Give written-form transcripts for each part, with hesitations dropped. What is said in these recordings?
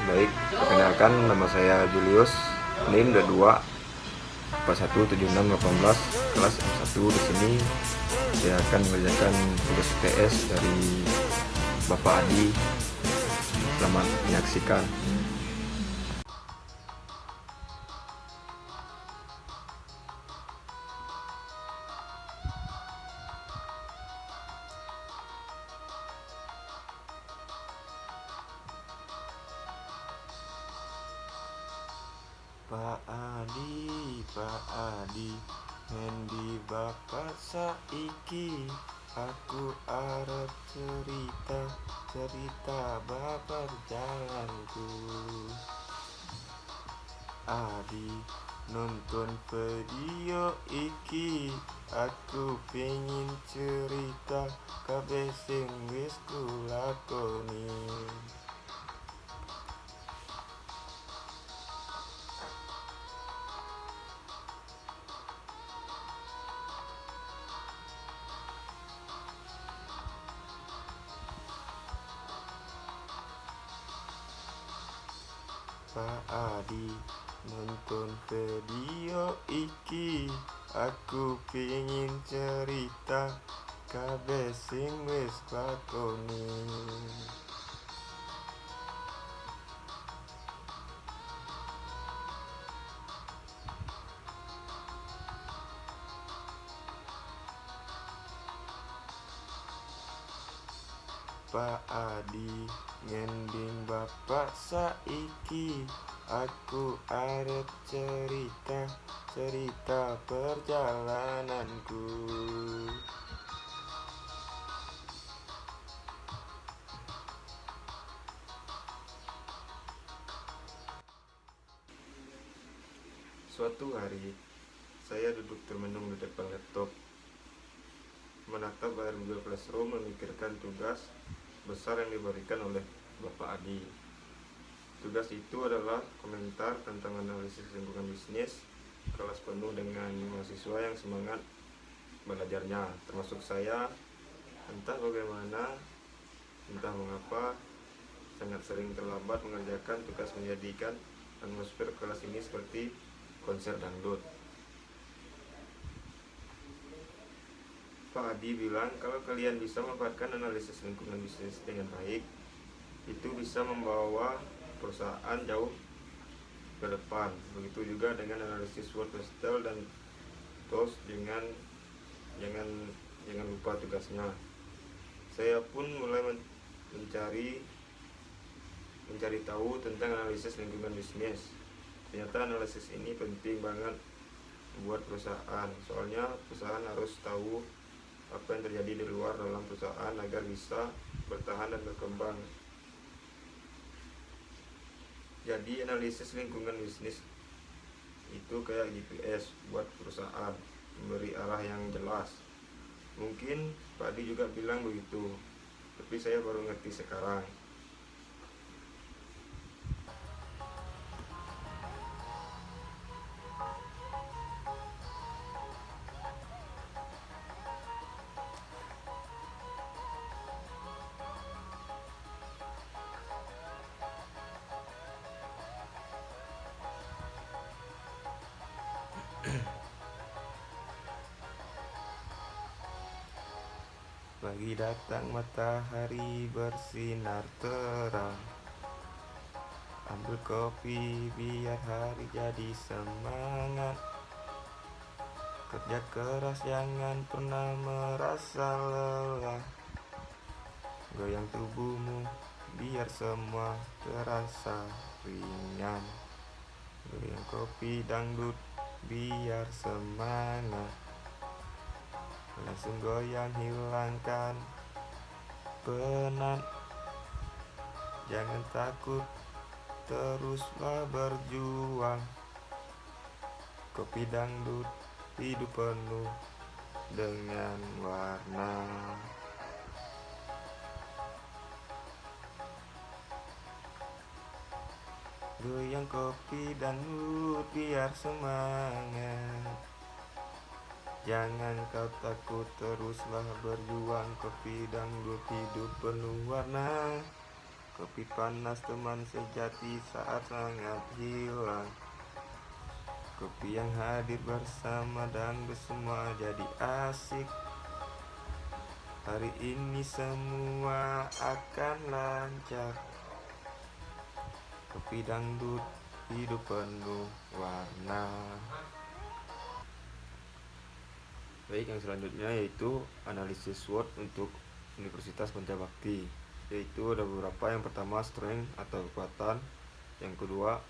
Baik, perkenalkan nama saya Julius, NIM 22 417618 kelas M1. Di sini saya akan mengerjakan tugas UTS dari Bapak Adi. Selamat menyaksikan. Pak Adi, Hendi bapak saiki, aku arep cerita bapak jalanku. Adi, nonton video iki, aku pengen cerita kabeh sing wis kulakoni. Pak Adi, nonton video iki, aku pengen cerita kabeh sing wis lakoni. Pak Adi, ngending bapak saiki, aku arep cerita perjalananku. Suatu hari, saya duduk termenung di depan laptop, menatap layar Google Classroom, memikirkan tugas besar yang diberikan oleh Bapak Adi. Tugas itu adalah komentar tentang analisis lingkungan bisnis, kelas penuh dengan mahasiswa yang semangat belajarnya, termasuk saya. Entah bagaimana, entah mengapa, sangat sering terlambat mengerjakan tugas, menjadikan atmosfer kelas ini seperti konser dangdut. Pak Adi bilang kalau kalian bisa memanfaatkan analisis lingkungan bisnis dengan baik, itu bisa membawa perusahaan jauh ke depan. Begitu juga dengan analisis word pastel dan TOS. Jangan lupa tugasnya. Saya pun mulai mencari tahu tentang analisis lingkungan bisnis. Ternyata analisis ini penting banget buat perusahaan. Soalnya perusahaan harus tahu apa yang terjadi di luar dalam perusahaan agar bisa bertahan dan berkembang. Jadi analisis lingkungan bisnis itu kayak GPS buat perusahaan, memberi arah yang jelas. Mungkin Pak Adi juga bilang begitu, tapi saya baru ngerti sekarang. Pagi datang, matahari bersinar terang. Ambil kopi biar hari jadi semangat. Kerja keras, jangan pernah merasa lelah. Goyang tubuhmu biar semua terasa ringan. Goyang kopi dangdut biar semangat. Langsung goyang, hilangkan penat. Jangan takut, teruslah berjuang. Kopi dangdut, hidup penuh dengan warna. Goyang kopi dangdut biar semangat. Jangan kau takut, teruslah berjuang. Kopi dangdut, hidup penuh warna. Kopi panas teman sejati saat sangat hilang. Kopi yang hadir bersama dan bersama jadi asik. Hari ini semua akan lancar. Kopi dangdut hidup penuh warna. Baik, yang selanjutnya yaitu analisis SWOT untuk Universitas Pancabakti, yaitu ada beberapa. Yang pertama strength atau kekuatan, yang kedua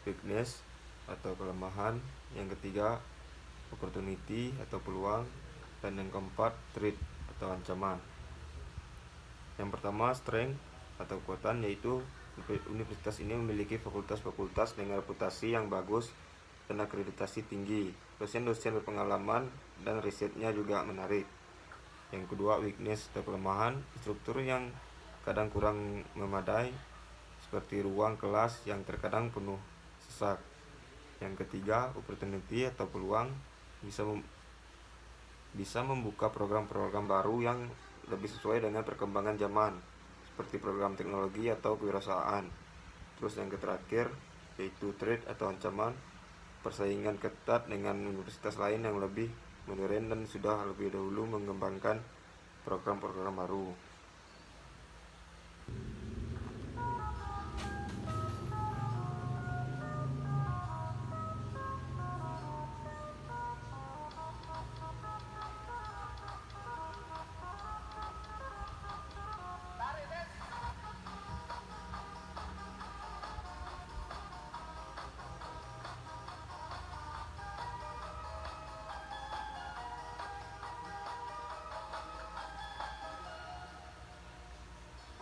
weakness atau kelemahan, yang ketiga opportunity atau peluang, dan yang keempat threat atau ancaman. Yang pertama strength atau kekuatan, yaitu universitas ini memiliki fakultas-fakultas dengan reputasi yang bagus dan akreditasi tinggi. Dosen-dosen berpengalaman dan risetnya juga menarik. Yang kedua weakness atau kelemahan, struktur yang kadang kurang memadai, seperti ruang kelas yang terkadang penuh sesak. Yang ketiga opportunity atau peluang, bisa membuka program-program baru yang lebih sesuai dengan perkembangan zaman, seperti program teknologi atau kewirausahaan. Terus yang terakhir yaitu threat atau ancaman, persaingan ketat dengan universitas lain yang lebih modern dan sudah lebih dahulu mengembangkan program-program baru.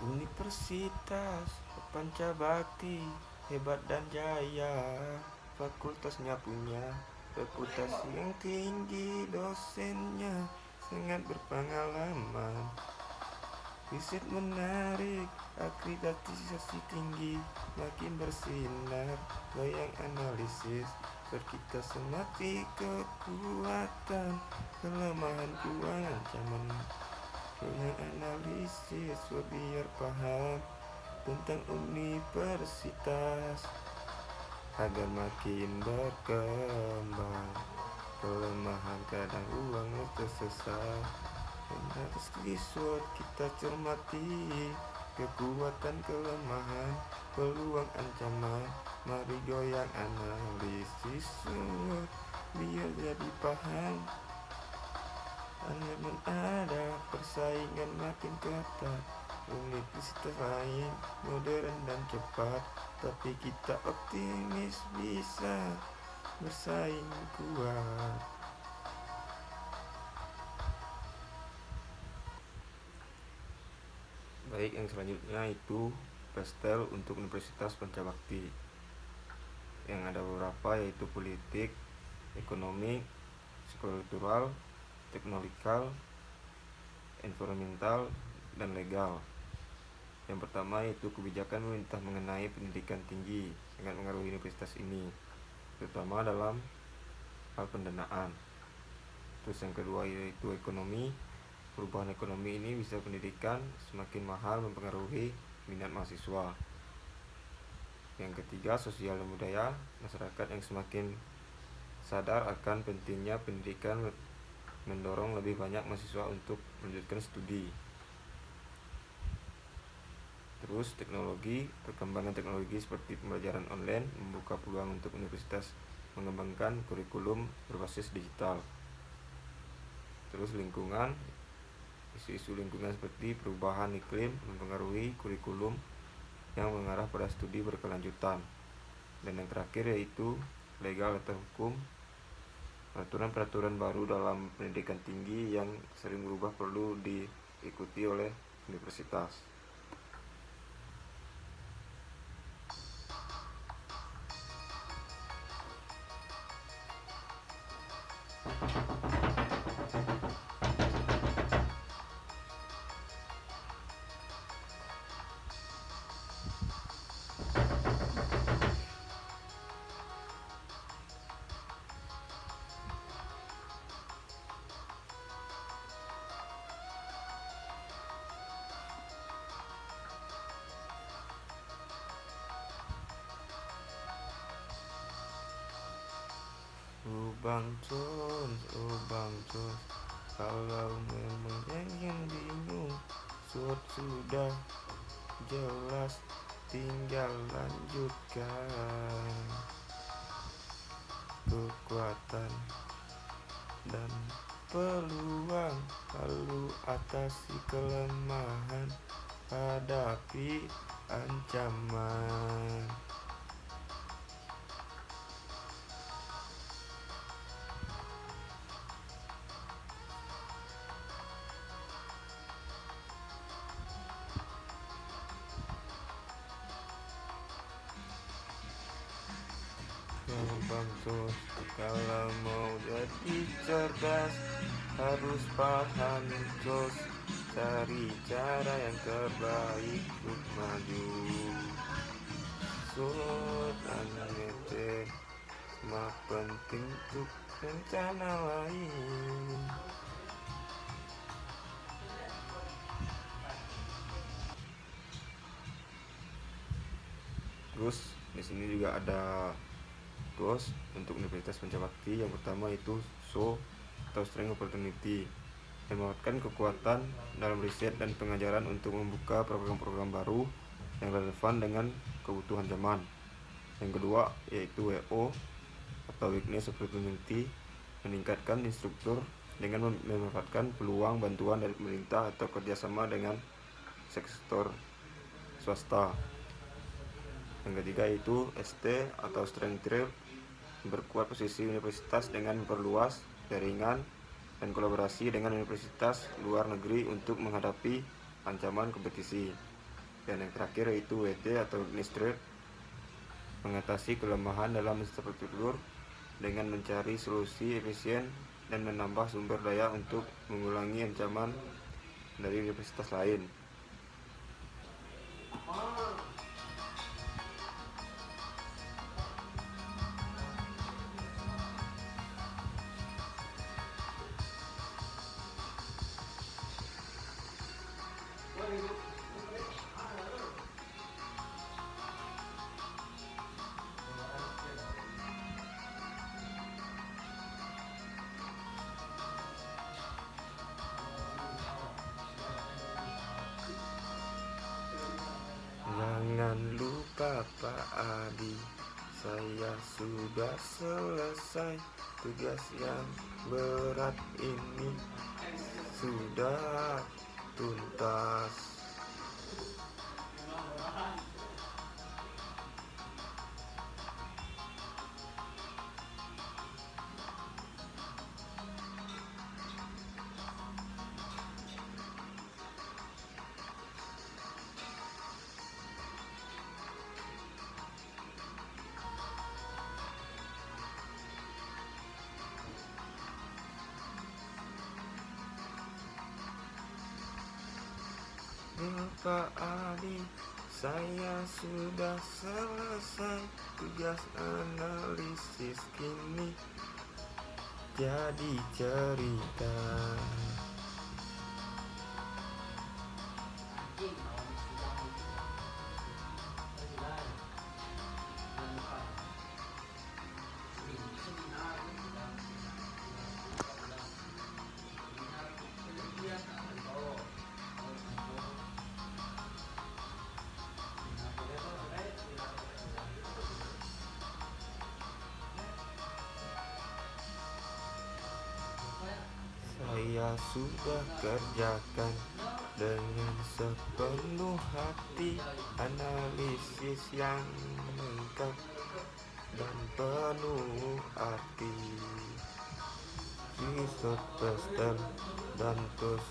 Universitas Pancabakti hebat dan jaya, fakultasnya punya reputasi yang tinggi, dosennya sangat berpengalaman, riset menarik, akreditasi tinggi, makin bersinar, goyang analisis, kita semati kekuatan, kelemahan peluang ancaman. Dengan analisis biar paham tentang universitas agar makin berkembang. Kelemahan kadang uang tersesat, dan harus SWOT kita cermati kekuatan, kelemahan, peluang, ancaman. Mari goyang analisis SWOT biar jadi paham. Namun ada persaingan makin ketat, universitas lain modern dan cepat, tapi kita optimis bisa bersaing kuat. Baik, yang selanjutnya itu pastel untuk Universitas Pancabakti, yang ada beberapa yaitu politik, ekonomi, kultural, teknologikal, environmental, dan legal. Yang pertama yaitu kebijakan pemerintah mengenai pendidikan tinggi sangat mengaruhi universitas ini, terutama dalam hal pendanaan. Terus yang kedua yaitu ekonomi. Perubahan ekonomi ini bisa pendidikan semakin mahal mempengaruhi minat mahasiswa. Yang ketiga sosial dan budaya, masyarakat yang semakin sadar akan pentingnya pendidikan mendorong lebih banyak mahasiswa untuk melanjutkan studi. Terus teknologi, perkembangan teknologi seperti pembelajaran online membuka peluang untuk universitas mengembangkan kurikulum berbasis digital. Terus lingkungan, isu-isu lingkungan seperti perubahan iklim mempengaruhi kurikulum yang mengarah pada studi berkelanjutan. Dan yang terakhir yaitu legal atau hukum, peraturan-peraturan baru dalam pendidikan tinggi yang sering berubah perlu diikuti oleh universitas. Oh Bang Jos, kalau memang yang bingung, sudah jelas, tinggal lanjutkan. Kekuatan dan peluang, lalu atasi kelemahan, hadapi ancaman. Bang Jos, kalau mau jadi cerdas harus paham Jos, cari cara yang terbaik untuk maju. Sud anete semua penting untuk rencana lain. Terus di sini juga ada goals untuk Universitas Pancabakti. Yang pertama itu SO atau Strength Opportunity, memanfaatkan kekuatan dalam riset dan pengajaran untuk membuka program-program baru yang relevan dengan kebutuhan zaman. Yang kedua yaitu WO atau Weakness Opportunity, meningkatkan instruktur dengan memanfaatkan peluang bantuan dari pemerintah atau kerjasama dengan sektor swasta. Yang ketiga itu ST atau Strength Trade, memperkuat posisi universitas dengan memperluas jaringan dan kolaborasi dengan universitas luar negeri untuk menghadapi ancaman kompetisi. Dan yang terakhir yaitu WT atau Weakness Trade, mengatasi kelemahan dalam infrastruktur dengan mencari solusi efisien dan menambah sumber daya untuk mengulangi ancaman dari universitas lain. Jangan lupa Pak Adi, saya sudah selesai tugas yang berat ini, sudah tuntas. Pak Adi, saya sudah selesai tugas analisis kini jadi cerita. Saya sudah kerjakan dengan sepenuh hati, analisis yang lengkap dan penuh arti. Riset pester dan tools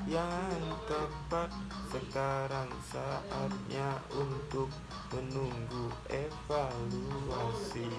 yang tepat, sekarang saatnya untuk menunggu evaluasi.